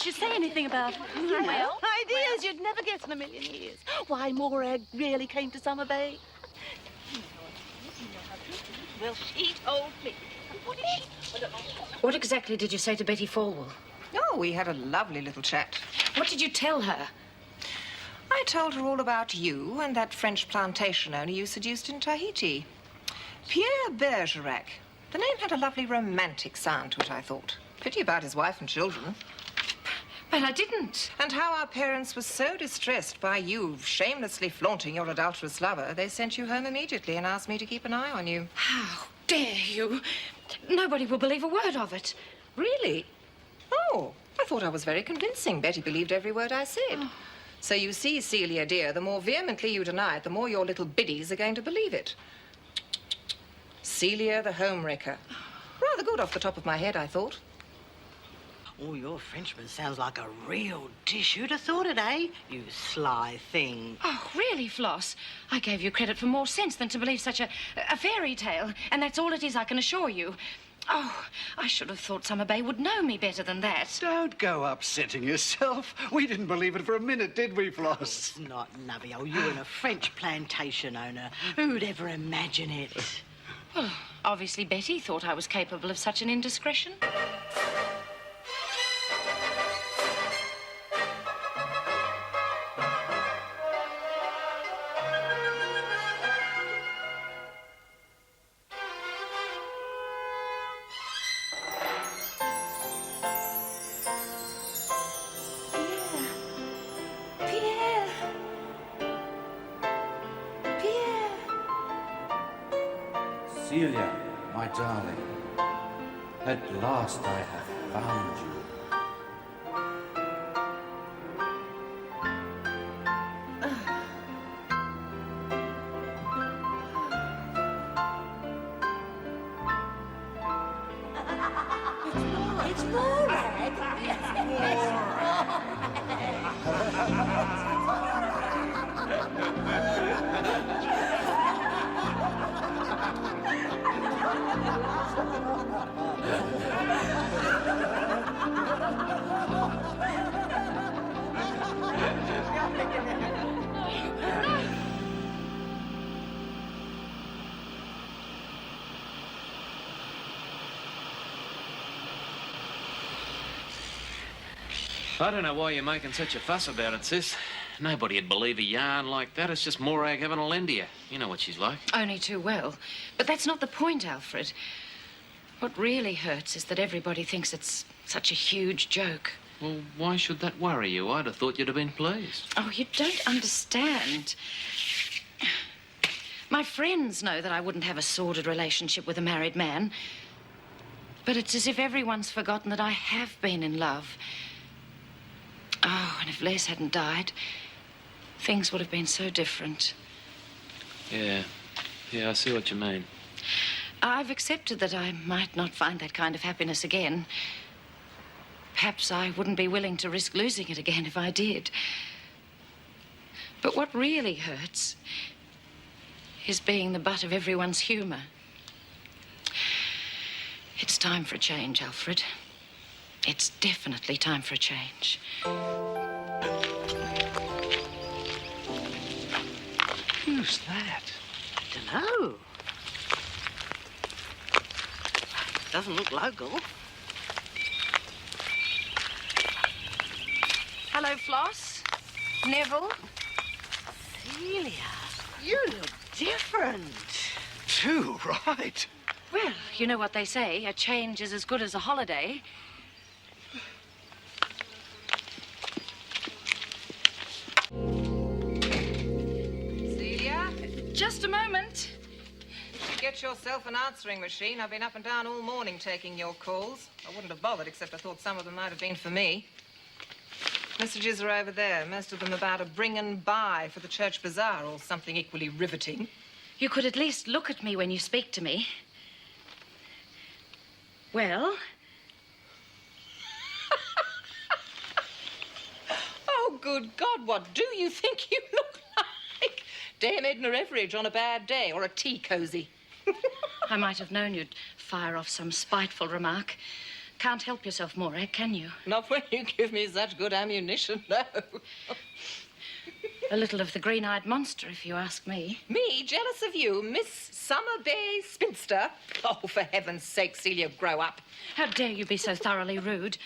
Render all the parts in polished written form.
did she say anything about... Well, ideas you'd never guess in a million years. Why Morag really came to Summer Bay. Well, she told me. What exactly did you say to Betty Falwell? Oh, we had a lovely little chat. What did you tell her? I told her all about you and that French plantation owner you seduced in Tahiti. Pierre Bergerac. The name had a lovely romantic sound to it, I thought. Pity about his wife and children. But I didn't. And how our parents were so distressed by you shamelessly flaunting your adulterous lover, they sent you home immediately and asked me to keep an eye on you. How dare you? Nobody will believe a word of it. Really? Oh, I thought I was very convincing. Betty believed every word I said. Oh. So you see, Celia, dear, the more vehemently you deny it, the more your little biddies are going to believe it. Celia the homewrecker. Rather good off the top of my head, I thought. Oh, your Frenchman sounds like a real dish. Who'd have thought it, eh? You sly thing. Oh, really, Floss? I gave you credit for more sense than to believe such a fairy tale. And that's all it is, I can assure you. Oh, I should have thought Summer Bay would know me better than that. Don't go upsetting yourself. We didn't believe it for a minute, did we, Floss? It's not nubby. Oh, you and a French plantation owner. Who'd ever imagine it? Well, obviously Betty thought I was capable of such an indiscretion. Celia, my darling, at last I have found you. It's Morag. I don't know why you're making such a fuss about it, sis. Nobody'd believe a yarn like that. It's just Morag having a lend to you. You know what she's like. Only too well. But that's not the point, Alfred. What really hurts is that everybody thinks it's such a huge joke. Well, why should that worry you? I'd have thought you'd have been pleased. Oh, you don't understand. My friends know that I wouldn't have a sordid relationship with a married man. But it's as if everyone's forgotten that I have been in love. Oh, and if Les hadn't died, things would have been so different. Yeah, I see what you mean. I've accepted that I might not find that kind of happiness again. Perhaps I wouldn't be willing to risk losing it again if I did. But what really hurts is being the butt of everyone's humor. It's time for a change, Alfred. It's definitely time for a change. Who's that? I dunno. Doesn't look local. Hello, Floss. Neville. Celia, you look different. Too right. Well, you know what they say, a change is as good as a holiday. Celia? Just a moment. You should get yourself an answering machine. I've been up and down all morning taking your calls. I wouldn't have bothered, except I thought some of them might have been for me. Messages are over there, most of them about a bring and buy for the church bazaar or something equally riveting. You could at least look at me when you speak to me. Well? Oh, good God, what do you think you look like? Dame Edna Everidge on a bad day, or a tea cosy. I might have known you'd fire off some spiteful remark. Can't help yourself, Morag, can you? Not when you give me such good ammunition, no. A little of the green-eyed monster, if you ask me. Me, jealous of you, Miss Summer Bay Spinster? Oh, for heaven's sake, Celia, grow up. How dare you be so thoroughly rude?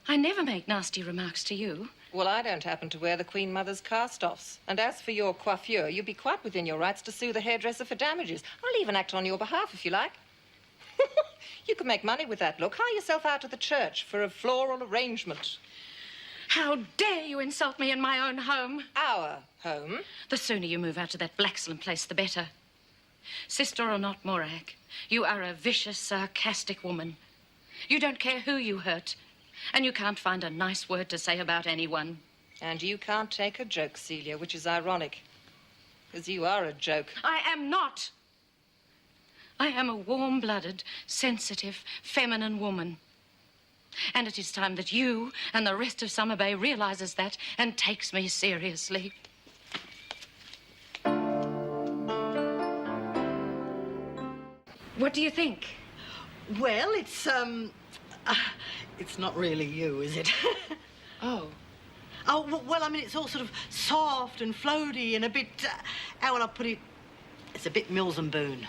I never make nasty remarks to you. Well, I don't happen to wear the Queen Mother's cast-offs. And as for your coiffure, you'd be quite within your rights to sue the hairdresser for damages. I'll even act on your behalf, if you like. You could make money with that look. Hire yourself out to the church for a floral arrangement. How dare you insult me in my own home? Our home? The sooner you move out of that Blaxland place, the better. Sister or not, Morag, you are a vicious, sarcastic woman. You don't care who you hurt, and you can't find a nice word to say about anyone. And you can't take a joke, Celia, which is ironic. Because you are a joke. I am not. I am a warm-blooded, sensitive, feminine woman. And it is time that you and the rest of Summer Bay realizes that and takes me seriously. What do you think? Well, it's not really you, is it? Oh. Oh, well, I mean, it's all sort of soft and floaty and a bit, how will I put it? It's a bit Mills and Boone.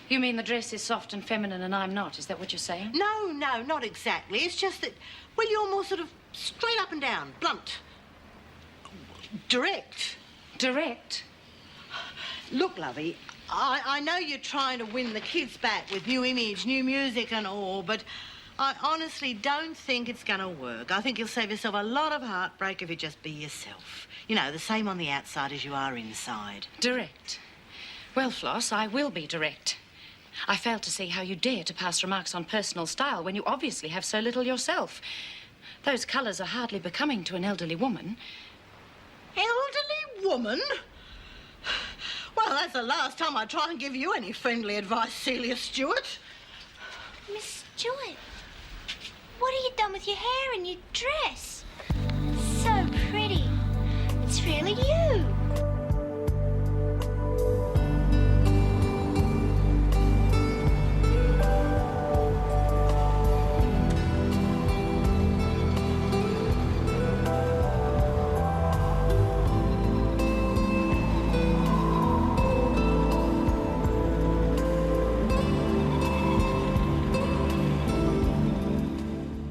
You mean the dress is soft and feminine and I'm not? Is that what you're saying? No, not exactly. It's just that, well, you're more sort of straight up and down, blunt, direct. Direct? Look, lovey, I know you're trying to win the kids back with new image, new music and all, but I honestly don't think it's going to work. I think you'll save yourself a lot of heartbreak if you just be yourself. You know, the same on the outside as you are inside. Direct? Well, Floss, I will be direct. I fail to see how you dare to pass remarks on personal style when you obviously have so little yourself. Those colours are hardly becoming to an elderly woman. Elderly woman? Well, that's the last time I try and give you any friendly advice, Celia Stewart. Miss Stewart, what have you done with your hair and your dress? So pretty. It's really you.